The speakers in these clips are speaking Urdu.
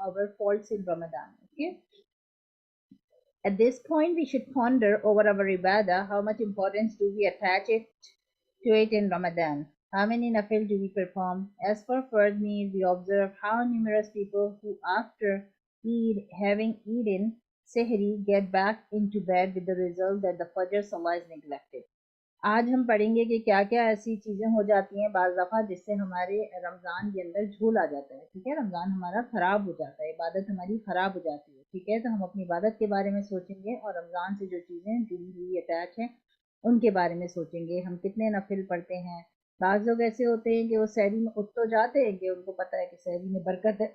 our faults in Ramadan. Okay. At this point, we should ponder over our ibadah. How much importance do we attach to it in Ramadan? How many nafil do we perform? As for fard meal, we observe how numerous people who, after having eaten sehri, get back into bed with the result that the Fajr Salah is neglected. آج ہم پڑھیں گے کہ کیا کیا ایسی چیزیں ہو جاتی ہیں بعض دفعہ جس سے ہمارے رمضان کے اندر جھول آ جاتا ہے. ٹھیک ہے، رمضان ہمارا خراب ہو جاتا ہے، عبادت ہماری خراب ہو جاتی ہے. ٹھیک ہے، تو ہم اپنی عبادت کے بارے میں سوچیں گے اور رمضان سے جو چیزیں جڑی ہوئی اٹیچ ہیں ان کے بارے میں سوچیں گے. ہم کتنے نفل پڑھتے ہیں. بعض لوگ ایسے ہوتے ہیں کہ وہ سحری میں اٹھ تو جاتے ہیں کہ ان کو پتہ ہے کہ سحری میں برکت ہے،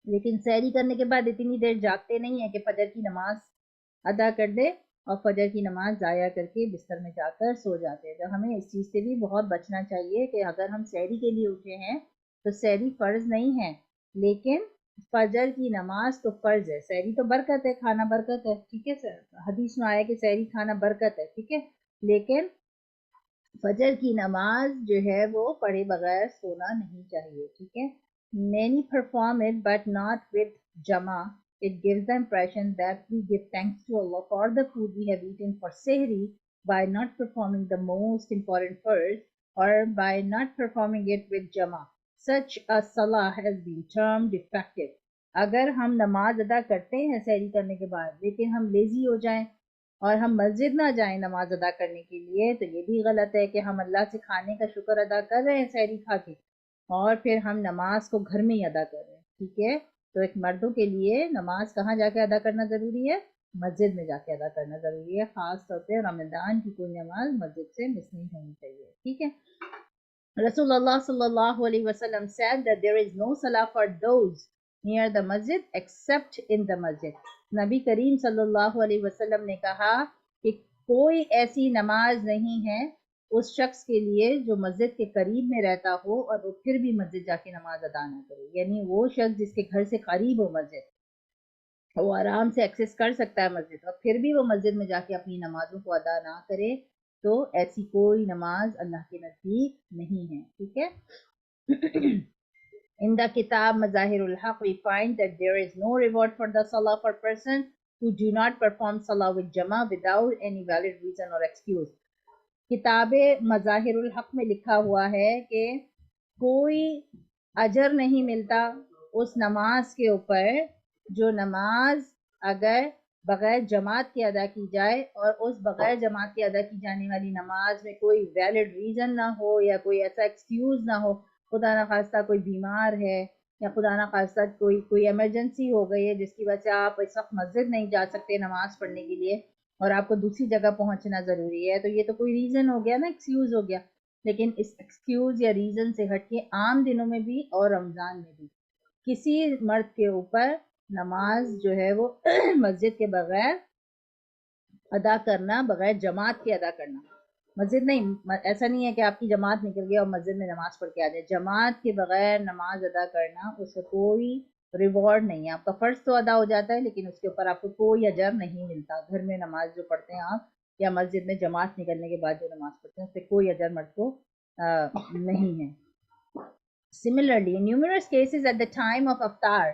لیکن سحری کرنے کے بعد اتنی دیر جاگتے نہیں ہیں کہ فجر کی نماز ادا کر دے اور فجر کی نماز ضائع کر کے بستر میں جا کر سو جاتے ہیں. تو ہمیں اس چیز سے بھی بہت بچنا چاہیے کہ اگر ہم سحری کے لیے اٹھے ہیں تو سحری فرض نہیں ہے، لیکن فجر کی نماز تو فرض ہے. سحری تو برکت ہے، کھانا برکت ہے. ٹھیک ہے سر، حدیث میں آیا کہ سحری کھانا برکت ہے. ٹھیک ہے، لیکن فجر کی نماز جو ہے وہ پڑھے بغیر سونا نہیں چاہیے. ٹھیک ہے. Many perform it but not with jama. It gives the impression that we give thanks to Allah for the food we have eaten for sehri by not performing the most important fard or by not performing it with jama. Such a salah has been termed defective. اگر ہم نماز ادا کرتے ہیں سحری کرنے کے بعد لیکن ہم لیزی ہو جائیں اور ہم مسجد نہ جائیں نماز ادا کرنے کے لیے تو یہ بھی غلط ہے کہ ہم اللہ سے کھانے کا شکر ادا کر رہے ہیں سحری کھا کے اور پھر ہم نماز کو گھر میں ہی ادا کر رہے ہیں. ٹھیک ہے، تو ایک مردوں کے لیے نماز کہاں جا کے ادا کرنا ضروری ہے؟ مسجد میں جا کے ادا کرنا ضروری ہے. خاص طور پہ رمضان کی کوئی نماز مسجد سے مس نہیں ہونی چاہیے. ٹھیک ہے. رسول اللہ صلی اللہ علیہ وسلم said that there is no salah for those near the masjid except in the masjid. نبی کریم صلی اللہ علیہ وسلم نے کہا کہ کوئی ایسی نماز نہیں ہے اس شخص کے لیے جو مسجد کے قریب میں رہتا ہو اور وہ پھر بھی مسجد جا کے نماز ادا نہ کرے. یعنی وہ شخص جس کے گھر سے قریب ہو مسجد، وہ آرام سے ایکسس کر سکتا ہے مسجد، اور پھر بھی وہ مسجد میں جا کے اپنی نمازوں کو ادا نہ کرے تو ایسی کوئی نماز اللہ کے نزدیک نہیں ہے. ٹھیک ہے. In the Kitab Mazahir al-Haq, we find that there is no reward for the salah for person who do not perform salah with jama without any valid reason or excuse. کتاب مظاہر الحق میں لکھا ہوا ہے کہ کوئی اجر نہیں ملتا اس نماز کے اوپر جو نماز اگر بغیر جماعت کے ادا کی جائے اور اس بغیر جماعت کے ادا کی جانے والی نماز میں کوئی ویلڈ ریزن نہ ہو یا کوئی ایسا ایکسکیوز نہ ہو. خدا نخواستہ کوئی بیمار ہے یا خدا نخواستہ کوئی ایمرجنسی ہو گئی ہے جس کی وجہ سے آپ اس وقت مسجد نہیں جا سکتے نماز پڑھنے کے لیے اور آپ کو دوسری جگہ پہنچنا ضروری ہے، تو یہ تو کوئی ریزن ہو گیا نا، ایکسکیوز ہو گیا. لیکن اس ایکسکیوز یا ریزن سے ہٹ کے عام دنوں میں بھی اور رمضان میں بھی کسی مرد کے اوپر نماز جو ہے وہ مسجد کے بغیر ادا کرنا، بغیر جماعت کے ادا کرنا، مسجد نہیں، ایسا نہیں ہے کہ آپ کی جماعت نکل گئی اور مسجد میں نماز پڑھ کے آ جائے. جماعت کے بغیر نماز ادا کرنا اس سے کوئی ریوارڈ نہیں ہے. آپ کا فرض تو ادا ہو جاتا ہے لیکن اس کے اوپر آپ کو کوئی اجر نہیں ملتا. گھر میں نماز جو پڑھتے ہیں آپ یا مسجد میں جماعت نکلنے کے بعد جو نماز پڑھتے ہیں اس سے کوئی اجر مرد کو نہیں ہے. Similarly, in numerous cases at the time of Iftar,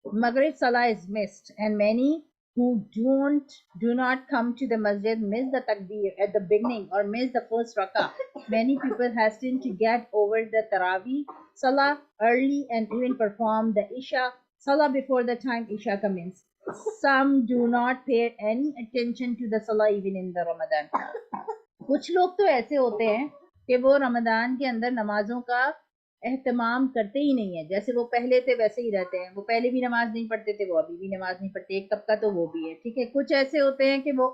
Maghrib Salah is missed and many who do not come to the masjid miss the takbir at the beginning or miss the first rakah. Many people hasten to get over the Taraweeh Salah early and even perform the Isha Salah before the time Isha commences. Some do not pay any attention to the Salah even in the Ramadan. کچھ لوگ تو ایسے ہوتے ہیں کہ وہ رمضان کے اندر نمازوں کا اہتمام کرتے ہی نہیں ہے، جیسے وہ پہلے تھے ویسے ہی رہتے ہیں. وہ پہلے بھی نماز نہیں پڑھتے تھے، وہ ابھی بھی نماز نہیں پڑھتے. ایک طبقہ تو وہ بھی ہے. ٹھیک ہے. کچھ ایسے ہوتے ہیں کہ وہ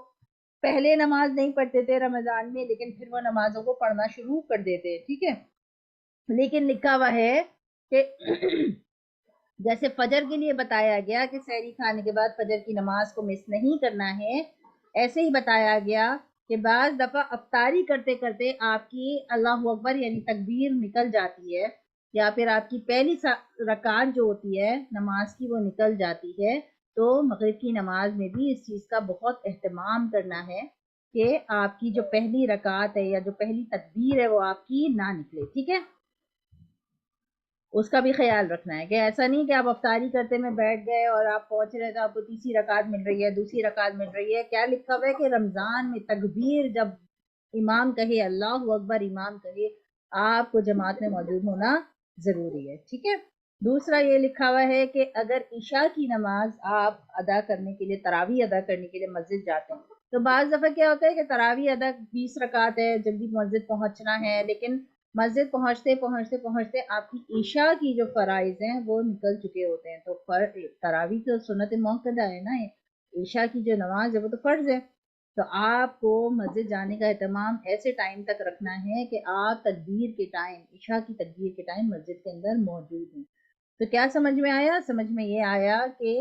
پہلے نماز نہیں پڑھتے تھے رمضان میں لیکن پھر وہ نمازوں کو پڑھنا شروع کر دیتے ہیں. ٹھیک ہے. لیکن لکھا ہوا ہے کہ جیسے فجر کے لیے بتایا گیا کہ سحری کھانے کے بعد فجر کی نماز کو مس نہیں کرنا ہے، ایسے ہی بتایا گیا کہ بعض دفعہ افطاری کرتے کرتے آپ کی اللہ اکبر یعنی تکبیر نکل جاتی ہے یا پھر آپ کی پہلی رکعت جو ہوتی ہے نماز کی وہ نکل جاتی ہے. تو مغرب کی نماز میں بھی اس چیز کا بہت اہتمام کرنا ہے کہ آپ کی جو پہلی رکعت ہے یا جو پہلی تکبیر ہے وہ آپ کی نہ نکلے، ٹھیک ہے، اس کا بھی خیال رکھنا ہے کہ ایسا نہیں کہ آپ افطاری کرتے میں بیٹھ گئے اور آپ پہنچ رہے تو آپ کو تیسری رکعت مل رہی ہے، دوسری رکعت مل رہی ہے. کیا لکھا ہوا ہے کہ رمضان میں تکبیر جب امام کہے اللہ اکبر، امام کہے، آپ کو جماعت میں موجود ہونا ضروری ہے، ٹھیک ہے. دوسرا یہ لکھا ہوا ہے کہ اگر عشاء کی نماز آپ ادا کرنے کے لیے، تراویح ادا کرنے کے لیے مسجد جاتے ہیں تو بعض دفعہ کیا ہوتا ہے کہ تراویح ادا 20 رکعت ہے، جلدی مسجد پہنچنا ہے، لیکن مسجد پہنچتے پہنچتے پہنچتے آپ کی عشاء کی جو فرائض ہیں وہ نکل چکے ہوتے ہیں. تو تراویح تو سنت موقدہ ہے نا، عشاء کی جو نماز ہے وہ تو فرض ہے. تو آپ کو مسجد جانے کا اہتمام ایسے ٹائم تک رکھنا ہے کہ آپ تکبیر کے ٹائم، عشاء کی تکبیر کے ٹائم مسجد کے اندر موجود ہیں. تو کیا سمجھ میں آیا؟ سمجھ میں یہ آیا کہ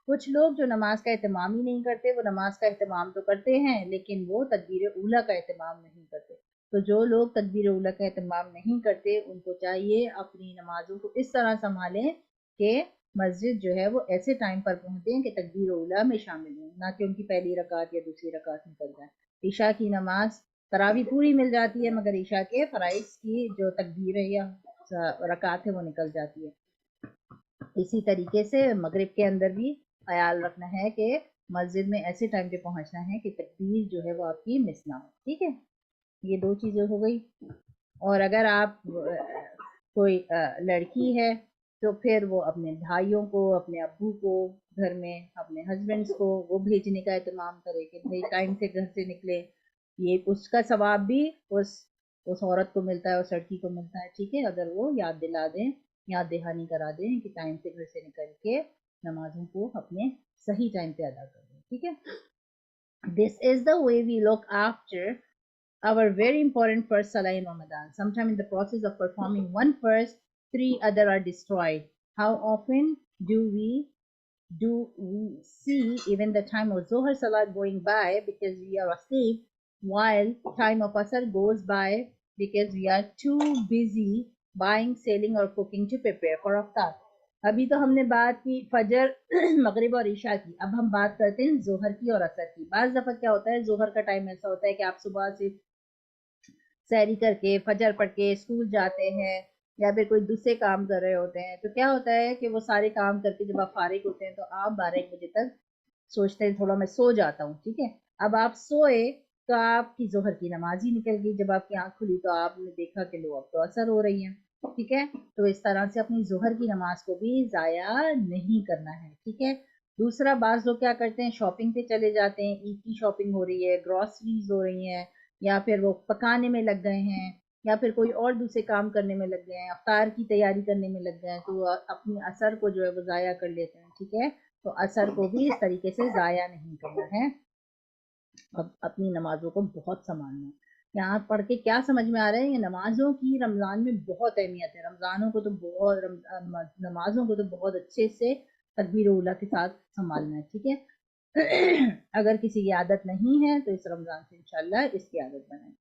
کچھ لوگ جو نماز کا اہتمام ہی نہیں کرتے، وہ نماز کا اہتمام تو کرتے ہیں لیکن وہ تکبیر اولیٰ کا اہتمام نہیں کرتے. تو جو لوگ تکبیر اولیٰ کا اہتمام نہیں کرتے ان کو چاہیے اپنی نمازوں کو اس طرح سنبھالیں کہ مسجد جو ہے وہ ایسے ٹائم پر پہنچیں کہ تکبیر اولیٰ میں شامل ہوں، نہ کہ ان کی پہلی رکعت یا دوسری رکعت نکل جائے. عشاء کی نماز تراویح پوری مل جاتی ہے مگر عشاء کے فرائض کی جو تکبیر ہے یا رکعت ہے وہ نکل جاتی ہے. اسی طریقے سے مغرب کے اندر بھی خیال رکھنا ہے کہ مسجد میں ایسے ٹائم پہ پہنچنا ہے کہ تکبیر جو ہے وہ آپ کی مس نہ ہو، ٹھیک ہے. یہ دو چیزیں ہو گئی. اور اگر آپ کوئی لڑکی ہے تو پھر وہ اپنے بھائیوں کو، اپنے ابو کو گھر میں، اپنے ہسبینڈس کو وہ بھیجنے کا اہتمام کرے کہ بھائی ٹائم سے گھر سے نکلے. یہ اس کا ثواب بھی اس عورت کو ملتا ہے، اس لڑکی کو ملتا ہے، ٹھیک ہے، اگر وہ یاد دلا دیں، یاد دہانی کرا دیں کہ ٹائم سے گھر سے نکل کے نمازوں کو اپنے صحیح ٹائم پہ ادا کر دیں، ٹھیک ہے. This is the way we look after our very important first Salah in Ramadan. Sometime in the process of performing one first, 3 other are destroyed. How often do we see even the time of Zohar Salat going by because we are asleep, while time of Asr goes by because we are too busy buying, selling or cooking to prepare for Iftar. ابھی تو ہم نے بات کی فجر، مغرب اور عشاء کی. اب ہم بات کرتے ہیں ظہر کی اور عصر کی. بعض دفعہ کیا ہوتا ہے ظہر کا ٹائم ایسا ہوتا ہے کہ آپ صبح سے سحری کر کے فجر پڑھ کے اسکول جاتے ہیں یا پھر کوئی دوسرے کام کر رہے ہوتے ہیں. تو کیا ہوتا ہے کہ وہ سارے کام کر کے جب آپ فارغ ہوتے ہیں تو آپ 12-1 بجے تک سوچتے ہیں تھوڑا میں سو جاتا ہوں، ٹھیک ہے. اب آپ سوئے تو آپ کی ظہر کی نماز ہی نکل گئی. جب آپ کی آنکھ کھلی تو آپ نے دیکھا کہ لو اب تو عصر ہو رہی ہے، ٹھیک ہے. تو اس طرح سے اپنی ظہر کی نماز کو بھی ضائع نہیں کرنا ہے، ٹھیک ہے. دوسرا، بعض لوگ کیا کرتے ہیں شاپنگ پہ چلے جاتے ہیں، عید کی شاپنگ ہو رہی ہے، گروسریز ہو رہی ہیں، یا پھر وہ پکانے میں لگ گئے ہیں یا پھر کوئی اور دوسرے کام کرنے میں لگ گئے ہیں، افطار کی تیاری کرنے میں لگ گئے ہیں، تو اپنی عصر کو جو ہے وہ ضائع کر لیتے ہیں، ٹھیک ہے. تو عصر کو بھی اس طریقے سے ضائع نہیں کرنا ہے. اب اپنی نمازوں کو بہت سنبھالنا ہے. یہاں پڑھ کے کیا سمجھ میں آ رہا ہے؟ یہ نمازوں کی رمضان میں بہت اہمیت ہے. رمضانوں کو تو بہت نمازوں کو تو بہت اچھے سے تکبیر اولیٰ کے ساتھ سنبھالنا ہے، ٹھیک ہے. اگر کسی کی عادت نہیں ہے تو اس رمضان سے انشاءاللہ اس کی عادت بنائیں.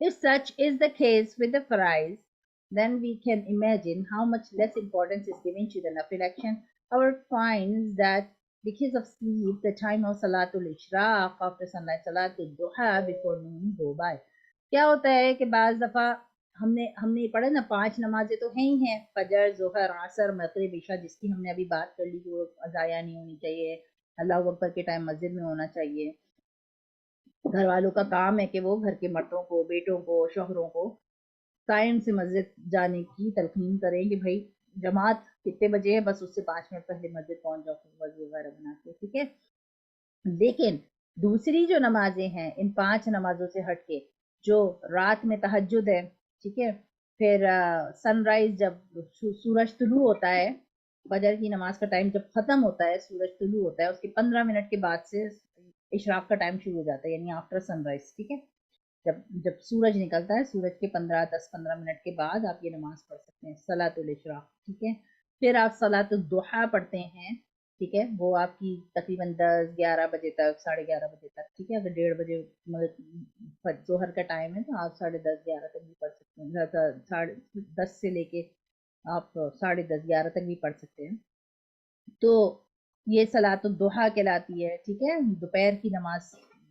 If such is the case with the faraiz, then we can imagine how much less importance is given to the nafil action. Our finds that because of sleep, the time of Salatul Ishraq after sunlight, Salatul Duha before noon go by. کیا ہوتا ہے کہ بعض دفعہ ہم نے پڑھا نا 5 نمازیں تو ہیں ہی ہیں، فجر، ظہر، عصر، مغرب، عشاء، جس کی ہم نے ابھی بات کر لی کہ وہ ضائع نہیں ہونی چاہیے، اللہ اکبر کے ٹائم مسجد میں ہونا چاہیے. گھر والوں کا کام ہے کہ وہ گھر کے مردوں کو، بیٹوں کو، شوہروں کو ٹائم سے مسجد جانے کی تلقین کریں کہ بھائی جماعت کتنے بجے ہے، بس اس سے 5 منٹ پہلے مسجد پہنچ جاؤ، وضو وغیرہ بنا کے، ٹھیک ہے. لیکن دوسری جو نمازیں ہیں ان 5 نمازوں سے ہٹ کے، جو رات میں تہجد ہے، ٹھیک ہے، پھر سن رائز جب سورج طلوع ہوتا ہے، فجر کی نماز کا ٹائم جب ختم ہوتا ہے، سورج طلوع ہوتا ہے، اس کے 15 منٹ کے بعد سے اشراق کا ٹائم شروع ہو جاتا ہے، یعنی آفٹر سن رائز، ٹھیک ہے. جب سورج نکلتا ہے، سورج کے 10-15 منٹ کے بعد آپ یہ نماز پڑھ سکتے ہیں، صلاۃ الاشراق، ٹھیک ہے. پھر آپ صلاۃ الضحیٰ پڑھتے ہیں، ٹھیک ہے، وہ آپ کی تقریباً 10-11 بجے تک، 11:30 بجے تک، ٹھیک ہے. اگر 1:30 بجے ظہر کا ٹائم ہے تو آپ 10:30-11 تک بھی پڑھ سکتے ہیں، 10 سے لے کے آپ 10:30-11 تک بھی پڑھ سکتے ہیں. تو یہ صلاۃ الضحیٰ کہلاتی ہے، ٹھیک ہے، دوپہر کی نماز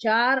4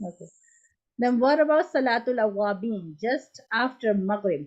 Okay. Then what about Salatul Awwabin just after Maghrib?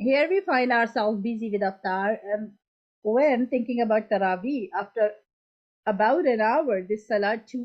Here we find ourselves busy with Aftar, and when thinking about Taraweeh, after about an hour, this salat too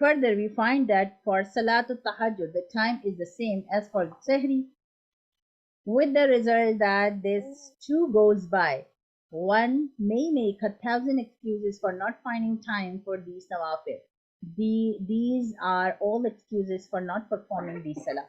Further, we find that for Salatul Tahajjud, the time is the same as for Sehri, with the result that this too goes by. One may make 1,000 excuses for not finding time for these nawafil. These are all excuses for not performing these salah.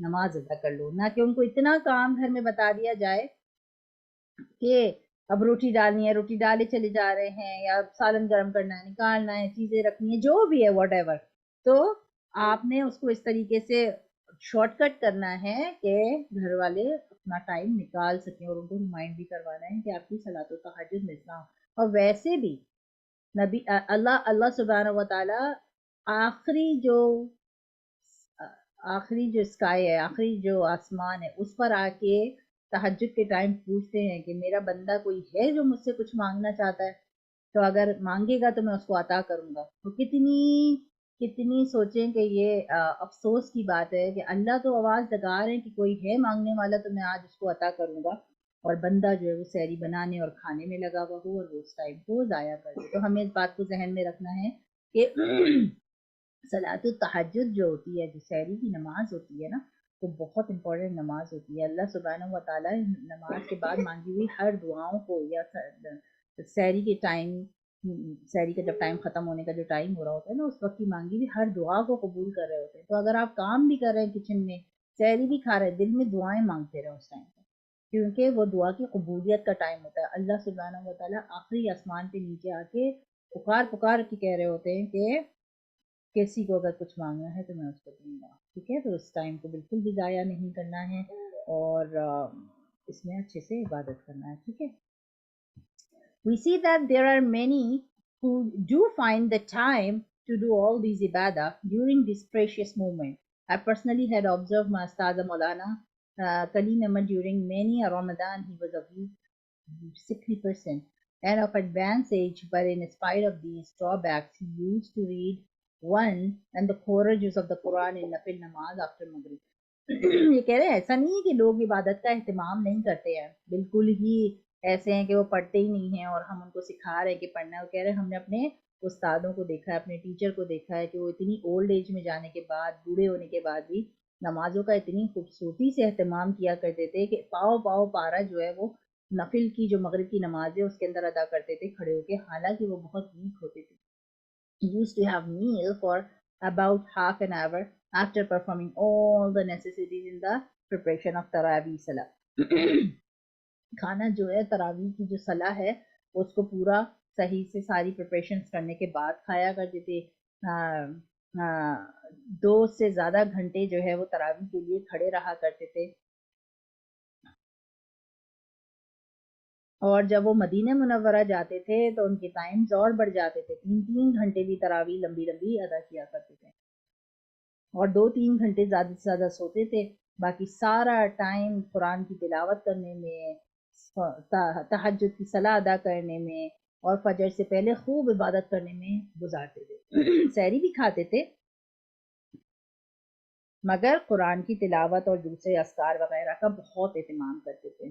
نماز ادا کر لو، نہ کہ ان کو اتنا کام گھر میں بتا دیا جائے کہ اب روٹی ڈالنی ہے، روٹی ڈالے چلے جا رہے ہیں، یا سالن گرم کرنا ہے، نکالنا ہے، چیزیں رکھنی ہے، جو بھی ہے واٹ ایور. تو آپ نے اس کو اس طریقے سے شارٹ کٹ کرنا ہے کہ گھر والے اپنا ٹائم نکال سکیں، اور ان کو ریمائنڈ بھی کروانا ہے کہ آپ کی صلاۃ التہجد مس نہ ہو. اور ویسے بھی نبی اللہ سبحانہ و تعالی آخری جو اسکائی ہے، آخری جو آسمان ہے، اس پر آ کے تہجد کے ٹائم پوچھتے ہیں کہ میرا بندہ کوئی ہے جو مجھ سے کچھ مانگنا چاہتا ہے، تو اگر مانگے گا تو میں اس کو عطا کروں گا. تو کتنی سوچیں کہ یہ افسوس کی بات ہے کہ اللہ تو آواز لگا رہے ہیں کہ کوئی ہے مانگنے والا تو میں آج اس کو عطا کروں گا، اور بندہ جو ہے وہ سحری بنانے اور کھانے میں لگا ہوا ہو اور وہ اس ٹائم کو ضائع کر دے. تو ہمیں اس بات کو ذہن میں رکھنا ہے کہ صلاۃ التہجد جو ہوتی ہے، جو سحری کی نماز ہوتی ہے نا، وہ بہت امپورٹنٹ نماز ہوتی ہے. اللہ سبحانہ و تعالیٰ نماز کے بعد مانگی ہوئی ہر دعاؤں کو، یا سحری کے ٹائم، سحری کا جب ٹائم ختم ہونے کا جو ٹائم ہو رہا ہوتا ہے نا، اس وقت کی مانگی ہوئی ہر دعا کو قبول کر رہے ہوتے ہیں. تو اگر آپ کام بھی کر رہے ہیں کچن میں، سحری بھی کھا رہے ہیں، دل میں دعائیں مانگتے رہے اس ٹائم پہ، کیونکہ وہ دعا کی قبولیت کا ٹائم ہوتا ہے. اللہ سبحانہ و تعالیٰ آخری آسمان پہ نیچے آ کے پکار کے کہہ رہے ہوتے ہیں کہ کسی کو اگر کچھ مانگنا ہے تو میں اس کو دوں گا. ٹھیک ہے، تو اس ٹائم کو بالکل بھی ضائع نہیں کرنا ہے، اور اس میں اچھے سے عبادت کرنا ہے. ٹھیک ہے. We see that there are many who do find the time to do all these ibadah during this precious moment. I personally had observed my Ustad Maulana Kaleem Ahmad during many a Ramadan. He was a weak, sickly person and of advanced age, but in spite of these drawbacks, he used to read one and the khorages of the Quran in Nafil Namaz after Maghrib. یہ کہہ رہے ہیں ایسا نہیں ہے کہ لوگ عبادت کا اہتمام نہیں کرتے ہیں، بالکل ہی ایسے ہیں کہ وہ پڑھتے ہی نہیں ہیں اور ہم ان کو سکھا رہے ہیں کہ پڑھنا ہے. وہ کہہ رہے ہیں ہم نے اپنے استادوں کو دیکھا ہے، اپنے ٹیچر کو دیکھا ہے کہ وہ اتنی اولڈ ایج میں جانے کے بعد، بوڑھے ہونے کے بعد بھی نمازوں کا اتنی خوبصورتی سے اہتمام کیا کرتے تھے کہ پاؤ پارا جو ہے وہ نفل کی جو مغرب کی نماز ہے اس کے اندر ادا کرتے تھے کھڑے ہو کے، حالانکہ وہ بہت ویک ہوتے تھے. He used to have meal for about half an hour after performing all the necessities in the preparation of Taraweeh Salah. کھانا جو ہے تراویح کی جو صلاح ہے اس کو پورا صحیح سے ساری پریپریشنز کرنے کے بعد کھایا کرتے تھے. 2 سے زیادہ گھنٹے جو ہے وہ تراویح کے لیے کھڑے رہا کرتے تھے. اور جب وہ مدینہ منورہ جاتے تھے تو ان کے ٹائمز اور بڑھ جاتے تھے، 3 گھنٹے بھی تراویح لمبی ادا کیا کرتے تھے، اور 2-3 گھنٹے زیادہ سے زیادہ سوتے تھے. باقی سارا ٹائم قرآن کی تلاوت کرنے میں، تہجد کی صلاح ادا کرنے میں، اور فجر سے پہلے خوب عبادت کرنے میں گزارتے تھے. سحری بھی کھاتے تھے مگر قرآن کی تلاوت اور دوسرے اذکار وغیرہ کا بہت اہتمام کرتے تھے.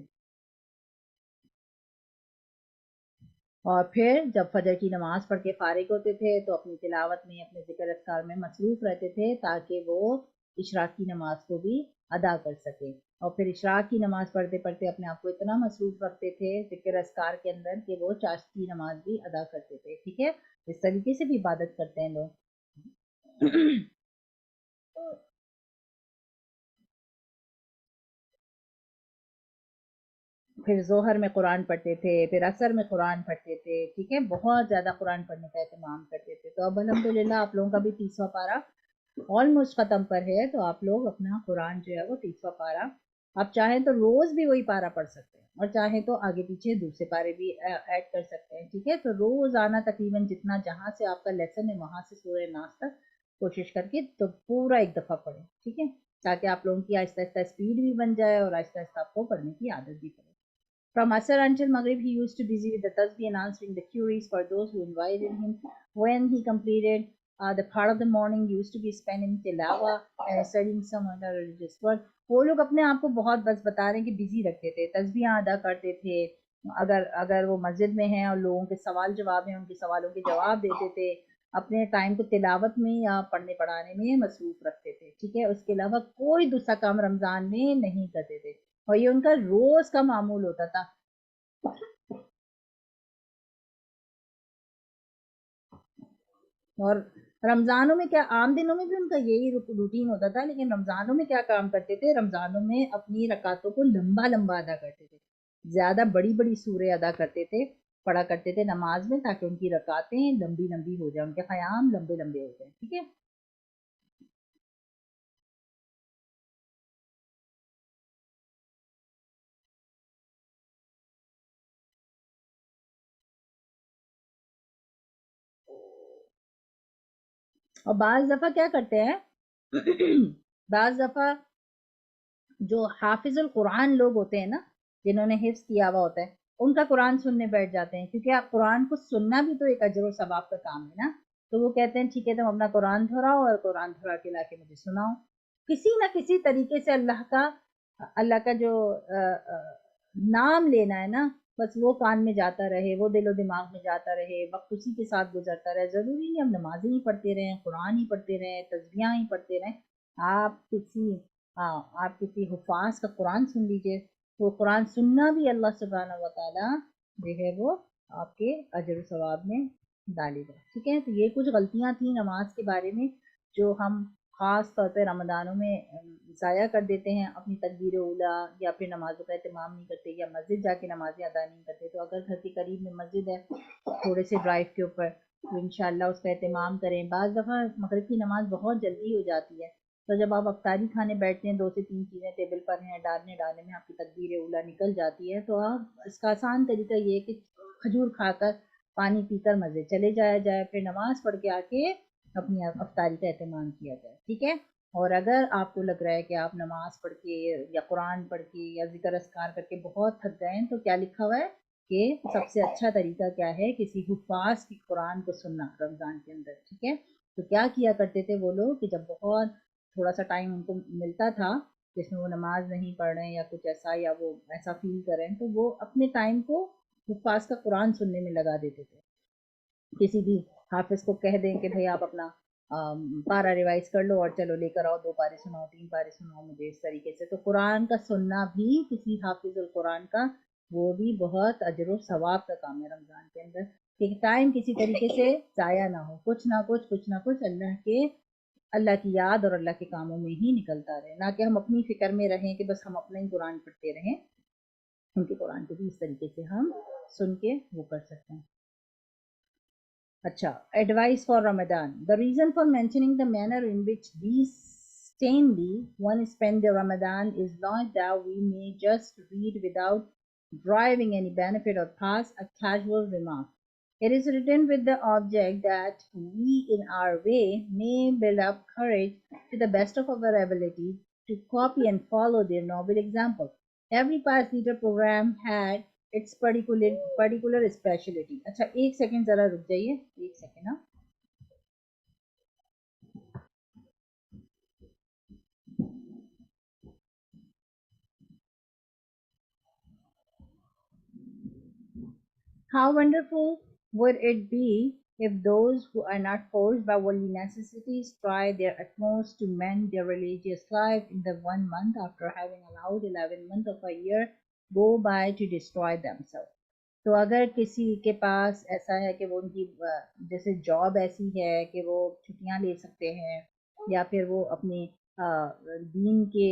اور پھر جب فجر کی نماز پڑھ کے فارغ ہوتے تھے تو اپنی تلاوت میں، اپنے ذکر اذکار میں مصروف رہتے تھے تاکہ وہ اشراق کی نماز کو بھی ادا کر سکے. اور پھر اشراق کی نماز پڑھتے پڑھتے اپنے آپ کو اتنا مصروف رکھتے تھے ذکر اذکار کے اندر کہ وہ چاشت کی نماز بھی ادا کرتے تھے. ٹھیک ہے، اس طریقے سے بھی عبادت کرتے ہیں لوگ. پھر ظہر میں قرآن پڑھتے تھے، پھر عصر میں قرآن پڑھتے تھے. ٹھیک ہے، بہت زیادہ قرآن پڑھنے کا اہتمام کرتے تھے. تو اب الحمدللہ آپ لوگوں کا بھی 30واں پارہ آلموسٹ ختم پر ہے، تو آپ لوگ اپنا قرآن جو ہے وہ 30واں پارہ، آپ چاہیں تو روز بھی وہی پارہ پڑھ سکتے ہیں، اور چاہیں تو آگے پیچھے دوسرے پارے بھی ایڈ کر سکتے ہیں. ٹھیک ہے، تو روز آنا تقریباً جتنا جہاں سے آپ کا لیسن ہے وہاں سے سورہ ناس تک کوشش کر کے تو پورا ایک دفعہ پڑھیں. ٹھیک ہے، تاکہ آپ لوگوں کی آہستہ آہستہ اسپیڈ بھی بن جائے اور آہستہ آہستہ آپ کو پڑھنے کی عادت بھی پڑے. From Asr until Maghrib, he used to busy with the tasbih and answering the queries for those who invited him. When he completed the part of the morning, used to be spent in tilawa and studying some other religious work. وہ لوگ اپنے آپ کو بہت بس بتا رہے ہیں کہ بزی رکھتے تھے، تسبیحاں ادا کرتے تھے، اگر وہ مسجد میں ہیں اور لوگوں کے سوال جواب ہیں ان کے سوالوں کے جواب دیتے تھے، اپنے ٹائم کو تلاوت میں یا پڑھنے پڑھانے میں مصروف رکھتے تھے. ٹھیک ہے، اس کے علاوہ کوئی دوسرا کام رمضان میں نہیں کرتے تھے، اور یہ ان کا روز کا معمول ہوتا تھا. اور رمضانوں میں کیا، عام دنوں میں بھی ان کا یہی روٹین ہوتا تھا، لیکن رمضانوں میں کیا کام کرتے تھے، رمضانوں میں اپنی رکعتوں کو لمبا لمبا ادا کرتے تھے، زیادہ بڑی بڑی سوریں ادا کرتے تھے، پڑھا کرتے تھے نماز میں، تاکہ ان کی رکعتیں لمبی لمبی ہو جائیں، ان کے قیام لمبے لمبے ہو جائیں. ٹھیک ہے. اور بعض دفعہ کیا کرتے ہیں بعض دفعہ جو حافظ القرآن لوگ ہوتے ہیں نا، جنہوں نے حفظ کیا ہوا ہوتا ہے، ان کا قرآن سننے بیٹھ جاتے ہیں، کیونکہ آپ قرآن کو سننا بھی تو ایک اجر و ثواب کا کام ہے نا. تو وہ کہتے ہیں ٹھیک ہے تم اپنا قرآن دہراؤ اور قرآن دہرا کے لا کے مجھے سناؤ. کسی نہ کسی طریقے سے اللہ کا جو نام لینا ہے نا، بس وہ کان میں جاتا رہے، وہ دل و دماغ میں جاتا رہے، وقت اسی کے ساتھ گزرتا رہے. ضروری نہیں ہم نمازیں ہی پڑھتے رہیں، قرآن ہی پڑھتے رہیں، تسبیحاں ہی پڑھتے رہیں. آپ کسی حفاظ کا قرآن سن لیجئے، وہ قرآن سننا بھی اللہ سبحانہ و تعالیٰ جو ہے وہ آپ کے اجر و ثواب میں ڈالے گا. ٹھیک ہے. تو یہ کچھ غلطیاں تھیں نماز کے بارے میں جو ہم خاص طور پہ رمضانوں میں ضائع کر دیتے ہیں، اپنی تکبیر اولیٰ یا پھر نمازوں کا اہتمام نہیں کرتے، یا مسجد جا کے نمازیں ادا نہیں کرتے. تو اگر گھر کے قریب میں مسجد ہے تھوڑے سے ڈرائیو کے اوپر، تو انشاءاللہ اس کا اہتمام کریں. بعض دفعہ مغرب کی نماز بہت جلدی ہو جاتی ہے، تو جب آپ افطاری کھانے بیٹھتے ہیں، 2 سے 3 چیزیں ٹیبل پر ہیں، ڈالنے میں آپ کی تکبیر اولیٰ نکل جاتی ہے، تو آپ اس کا آسان طریقہ یہ ہے کہ کھجور کھا کر، پانی پی کر مزے چلے جایا جائے، پھر نماز پڑھ کے آ کے اپنی افطاری کا اہتمام کیا جائے. ٹھیک ہے. اور اگر آپ کو لگ رہا ہے کہ آپ نماز پڑھ کے یا قرآن پڑھ کے یا ذکر اذکار کر کے بہت تھک گئے ہیں، تو کیا لکھا ہوا ہے کہ سب سے اچھا طریقہ کیا ہے، کسی حفاظ کی قرآن کو سننا رمضان کے اندر. ٹھیک ہے. تو کیا کیا کرتے تھے وہ لوگ کہ جب بہت تھوڑا سا ٹائم ان کو ملتا تھا جس میں وہ نماز نہیں پڑھ رہے ہیں یا کچھ ایسا، یا وہ ایسا فیل کر رہے ہیں، تو وہ اپنے ٹائم کو حفاظ کا قرآن سننے میں لگا دیتے تھے. کسی بھی حافظ کو کہہ دیں کہ بھئی آپ اپنا پارا ریوائز کر لو اور چلو لے کر آؤ، 2 پارے سناؤ، 3 پارے سناؤ مجھے، اس طریقے سے. تو قرآن کا سننا بھی کسی حافظ القرآن کا، وہ بھی بہت اجر و ثواب کا کام ہے رمضان کے اندر، کہ ٹائم کسی طریقے سے ضائع نہ ہو، کچھ نہ کچھ اللہ کی یاد اور اللہ کے کاموں میں ہی نکلتا رہے، نہ کہ ہم اپنی فکر میں رہیں کہ بس ہم اپنا ہی قرآن پڑھتے رہیں. ان کے قرآن کو بھی اس طریقے سے ہم سن کے وہ کر سکتے ہیں. Acha, advice for Ramadan. The reason for mentioning the manner in which these saintly one spend their Ramadan is not that we may just read without driving any benefit or pass a casual remark. It is written with the object that we in our way may build up courage to the best of our ability to copy and follow their noble example. Every past leader program had its particular speciality. اچھا ایک سیکنڈ ذرا رک جائیے، ایک سیکنڈ. نا How wonderful would it be if those who are not forced by worldly necessities try their utmost to mend their religious life in the 1 month after having allowed 11 months of a year go by to destroy themselves. تو اگر کسی کے پاس ایسا ہے کہ وہ ان کی جیسے جاب ایسی ہے کہ وہ چھٹیاں لے سکتے ہیں، یا پھر وہ اپنے دین کے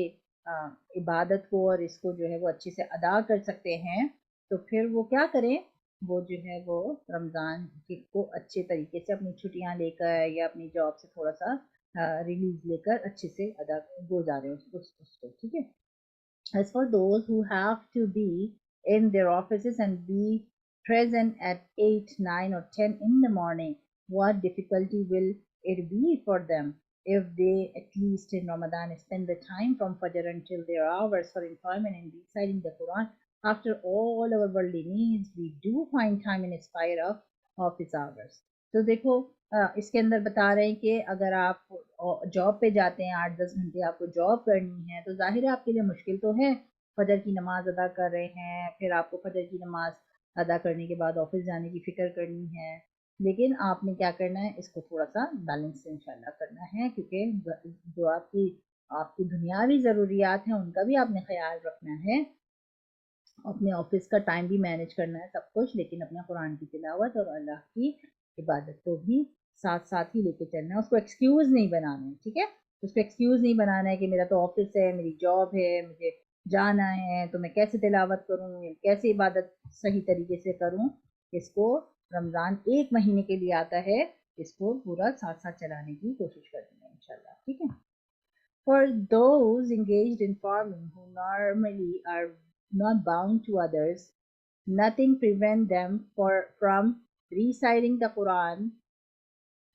عبادت کو اور اس کو جو ہے وہ اچھے سے ادا کر سکتے ہیں، تو پھر وہ کیا کریں، وہ جو ہے وہ رمضان کو اچھے طریقے سے اپنی چھٹیاں لے کر یا اپنی جاب سے تھوڑا سا ریلیز لے کر اچھے سے ادا گزاریں اس کو. ٹھیک ہے. As for those who have to be in their offices and be present at 8, 9 or 10 in the morning, what difficulty will it be for them if they at least in Ramadan spend the time from Fajr until their hours for employment in reciting the Quran. After all our worldly needs, we do find time in spite of its hours. تو دیکھو اس کے اندر بتا رہے ہیں کہ اگر آپ جاب پہ جاتے ہیں 8-10 گھنٹے آپ کو جاب کرنی ہے، تو ظاہر ہے آپ کے لیے مشکل تو ہے. فجر کی نماز ادا کر رہے ہیں، پھر آپ کو فجر کی نماز ادا کرنے کے بعد آفس جانے کی فکر کرنی ہے، لیکن آپ نے کیا کرنا ہے، اس کو تھوڑا سا بیلنس سے انشاءاللہ کرنا ہے، کیونکہ جو آپ کی دنیاوی ضروریات ہیں ان کا بھی آپ نے خیال رکھنا ہے، اپنے آفس کا ٹائم بھی مینیج کرنا ہے، سب کچھ، لیکن اپنے قرآن کی تلاوت اور اللہ کی عبادت کو بھی ساتھ ساتھ ہی لے کے چلنا ہے, اس کو ایکسکیوز نہیں بنانا ہے, ٹھیک ہے, اس کو ایکسکیوز نہیں بنانا ہے کہ میرا تو آفس ہے, میری جاب ہے, مجھے جانا ہے, تو میں کیسے تلاوت کروں, کیسے عبادت صحیح طریقے سے کروں. اس کو رمضان 1 مہینے کے لیے آتا ہے, اس کو پورا ساتھ ساتھ چلانے کی کوشش کرنی ہے انشاءاللہ, ٹھیک ہے. For those engaged in farming who normally are not bound to others, nothing prevents them from reciting the Quran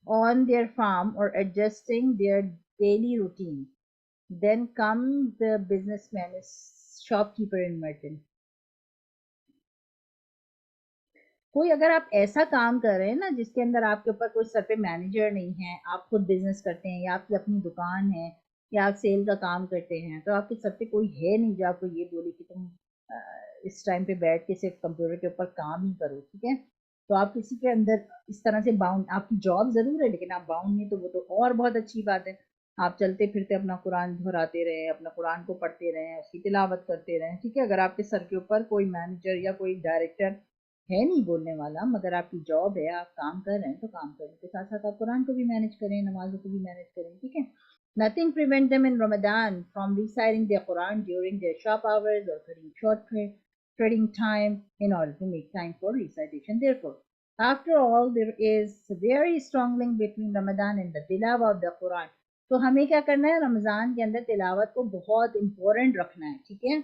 on their farm or adjusting their daily routine. Then come the businessman, shopkeeper and merchant. کوئی اگر آپ ایسا کام کر رہے ہیں نا جس کے اندر آپ کے اوپر کوئی سر پہ مینیجر نہیں ہے, آپ خود بزنس کرتے ہیں یا آپ کی اپنی دکان ہے یا آپ سیل کا کام کرتے ہیں, تو آپ کے سر پہ کوئی ہے نہیں جو آپ کو یہ بولے کہ تم اس ٹائم پہ بیٹھ کے صرف کمپیوٹر کے اوپر کام ہی کرو, ٹھیک ہے. تو آپ کسی کے اندر اس طرح سے باؤنڈ, آپ کی جاب ضرور ہے لیکن آپ باؤنڈ نہیں, تو وہ تو اور بہت اچھی بات ہے. آپ چلتے پھرتے اپنا قرآن دہراتے رہیں, اپنا قرآن کو پڑھتے رہیں, اس کی تلاوت کرتے رہیں, ٹھیک ہے. اگر آپ کے سر کے اوپر کوئی مینیجر یا کوئی ڈائریکٹر ہے نہیں بولنے والا, مگر آپ کی جاب ہے, آپ کام کر رہے ہیں, تو کام کرنے کے ساتھ ساتھ آپ قرآن کو بھی مینیج کریں, نمازوں کو بھی مینیج کریں, ٹھیک ہے. Nothing prevents them in Ramadan from reciting their Quran during their shop hours or cutting short trading time in order to make time for recitation. Therefore, after all, there is a very strong link between Ramadan and the tilawah of the Quran. تو ہمیں کیا کرنا ہے, رمضان کے اندر تلاوت کو بہت امپورٹنٹ رکھنا ہے, ٹھیک ہے.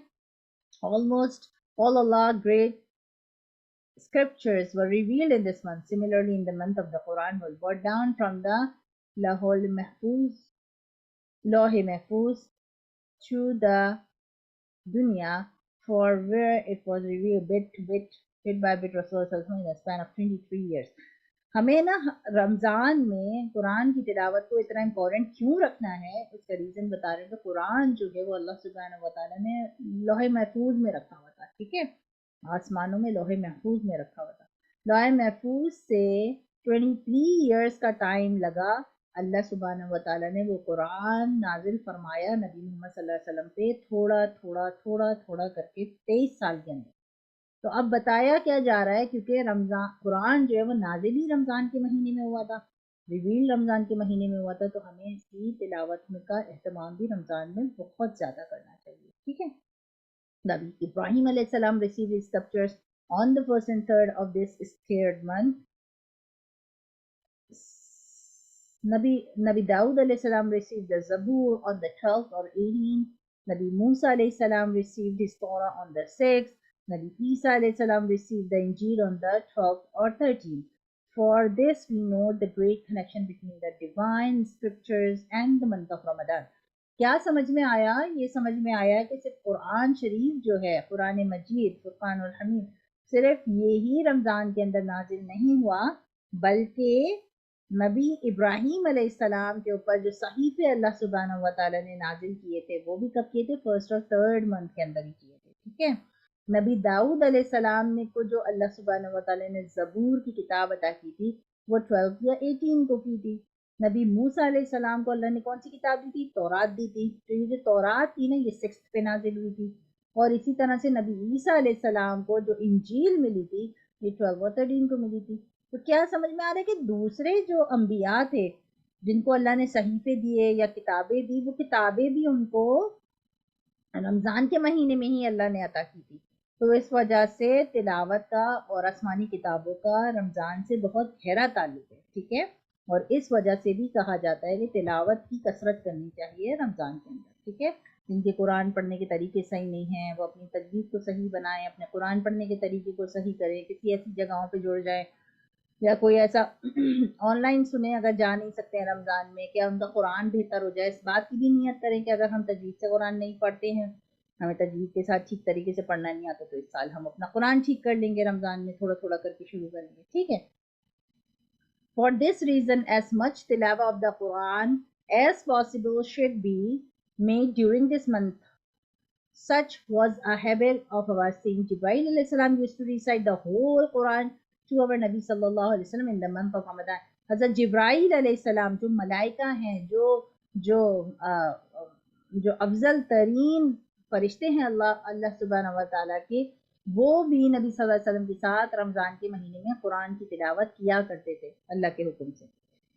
Almost all Allah great scriptures were revealed in this month. Similarly, in the month of the Quran was brought down from the Lahul Mahfuz to the dunya, for where it was revealed bit by bit Rasulullah in a span of 23 years. ہمیں نا رمضان میں قرآن کی تلاوت کو اتنا امپورٹنٹ کیوں رکھنا ہے, اس کا ریزن بتا رہے ہیں. تو قرآن جو ہے وہ اللہ سبحانہ وتعالیٰ نے لوح محفوظ میں رکھا ہوا تھا, ٹھیک ہے, آسمانوں میں لوح محفوظ میں رکھا ہوا تھا. لوح محفوظ سے 23 ایئرس کا ٹائم لگا, اللہ سبحانہ وتعالیٰ نے وہ قرآن نازل فرمایا نبی محمد صلی اللہ علیہ وسلم پہ, تھوڑا تھوڑا تھوڑا تھوڑا کر کے 23 سال کے اندر. تو اب بتایا کیا جا رہا ہے, کیونکہ رمضان قرآن جو ہے وہ نازل ہی رمضان کے مہینے میں ہوا تھا, ریویل رمضان کے مہینے میں ہوا تھا, تو ہمیں اس کی تلاوت کا اہتمام بھی رمضان میں بہت زیادہ کرنا چاہیے, ٹھیک ہے. نبی ابراہیم علیہ السلام received his scriptures on the 1st and 3rd of this sacred month. Nabi Daud alayhi salam received the Zabur on the 12th or 18th. Nabi Musa alayhi salam received his Torah on the 6th. Nabi Isa alayhi salam received the Injil on the 12th or 13th. For this we note the great connection between the divine scriptures and the month of Ramadan. کیا سمجھ میں آیا؟ یہ سمجھ میں آیا کہ صرف قرآن شریف جو ہے, قرآن مجید, فرقان الحمید, صرف یہی رمضان کے اندر نازل نہیں ہوا, بلکہ نبی ابراہیم علیہ السلام کے اوپر جو صحیفے اللہ سبحانہ و تعالیٰ نے نازل کیے تھے وہ بھی کب کیے تھے, 1st اور 3rd منتھ کے اندر ہی کیے تھے, ٹھیک ہے. نبی داؤد علیہ السلام نے کو جو اللہ سبحانہ و تعالیٰ نے زبور کی کتاب عطا کی تھی وہ 12 یا 18 کو کی تھی. نبی موسیٰ علیہ السلام کو اللہ نے کون سی کتاب دی تھی, تورات دی تھی. تو یہ جو تورات تھی نا یہ 6th پہ نازل ہوئی تھی. اور اسی طرح سے نبی عیسیٰ علیہ السلام کو جو انجیل ملی تھی یہ 12 اور 13 کو ملی تھی. تو کیا سمجھ میں آ رہا ہے کہ دوسرے جو انبیاء تھے جن کو اللہ نے صحیفے دیے یا کتابیں دی, وہ کتابیں بھی ان کو رمضان کے مہینے میں ہی اللہ نے عطا کی تھی. تو اس وجہ سے تلاوت کا اور آسمانی کتابوں کا رمضان سے بہت گہرا تعلق ہے, ٹھیک ہے. اور اس وجہ سے بھی کہا جاتا ہے کہ تلاوت کی کثرت کرنی چاہیے رمضان کے اندر, ٹھیک ہے. جن کے قرآن پڑھنے کے طریقے صحیح نہیں ہیں وہ اپنی تجوید کو صحیح بنائیں, اپنے قرآن پڑھنے کے طریقے کو صحیح کریں, کسی ایسی جگہوں پہ جڑ جائیں یا کوئی ایسا آن لائن سنیں اگر جا نہیں سکتے ہیں رمضان میں, کہ ان کا قرآن بہتر ہو جائے. اس بات کی بھی نیت کریں کہ اگر ہم تجوید سے قرآن نہیں پڑھتے ہیں, ہمیں تجوید کے ساتھ ٹھیک طریقے سے پڑھنا نہیں آتا, تو اس سال ہم اپنا قرآن ٹھیک کر لیں گے, رمضان میں تھوڑا تھوڑا کر کے شروع کریں گے, ٹھیک ہے. For this reason, as much tilawah of the Quran as possible should be made during this month. Such was a habit of our Saint Jibreel alayhi salam used to recite the whole Quran to our Nabi sallallahu alayhi wasallam in the month of Ramadan. Hazrat Jibreel alayhi salam جو ملائکہ ہیں, جو افضل ترین فرشتے ہیں اللہ سبحانہ و تعالیٰ کے, وہ بھی نبی صلی اللہ علیہ وسلم کے ساتھ رمضان کے مہینے میں قرآن کی تلاوت کیا کرتے تھے اللہ کے حکم سے.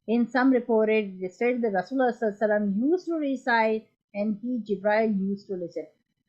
In some reported it said that Rasulullah sallallahu alaihi wasallam used to recite and he Jibril used to listen.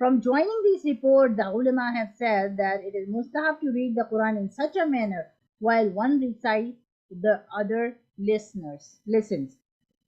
From joining these reports, the ulama have said that it is mustahab to read the Quran in such a manner while one recites, the other listens.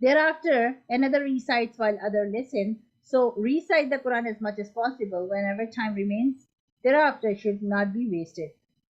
Thereafter, another recites while other listen. So recite the Quran as much as possible whenever time remains. Thereafter should not be wasted.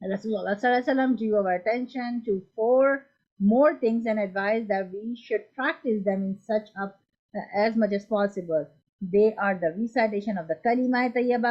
Rasulullah sallallahu alaihi wasallam drew our attention to 4 more things and advised that we should practice them in such up as much as possible. They are the recitation of the kalima tayyiba,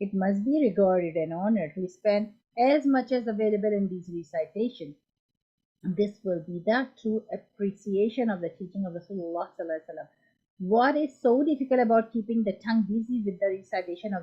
It must be regarded an honor to spend as much as available in these recitations. This will be the true appreciation of the teaching of Rasulullah sallallahu alaihi wasallam. What is so difficult about keeping the tongue busy with the recitation of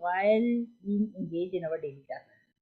while being engaged in our daily task?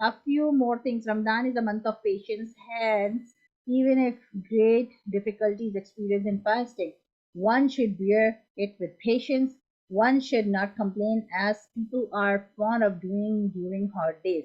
a few more things. Ramadan is a month of patience, hence even if great difficulty is experienced in fasting, one should bear it with patience. One should not complain as people are fond of doing during hot days.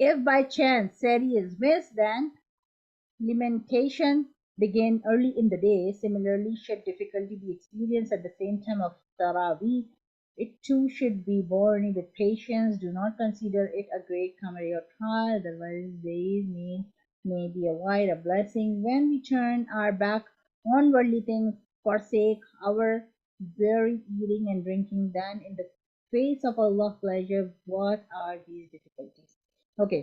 if by chance Sari is missed, then lamentation began early in the day. Similarly, should difficulty be experienced at the same time of Taraweeh, it too should be borne with patience. Do not consider it a great calamity or trial, otherwise days may be a blessing. When we turn our back on worldly things, forsake our very eating and drinking, then in the face of Allah's pleasure, what are these difficulties? Okay.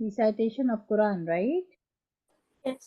recitation of Quran, right? Yes.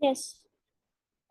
Yes.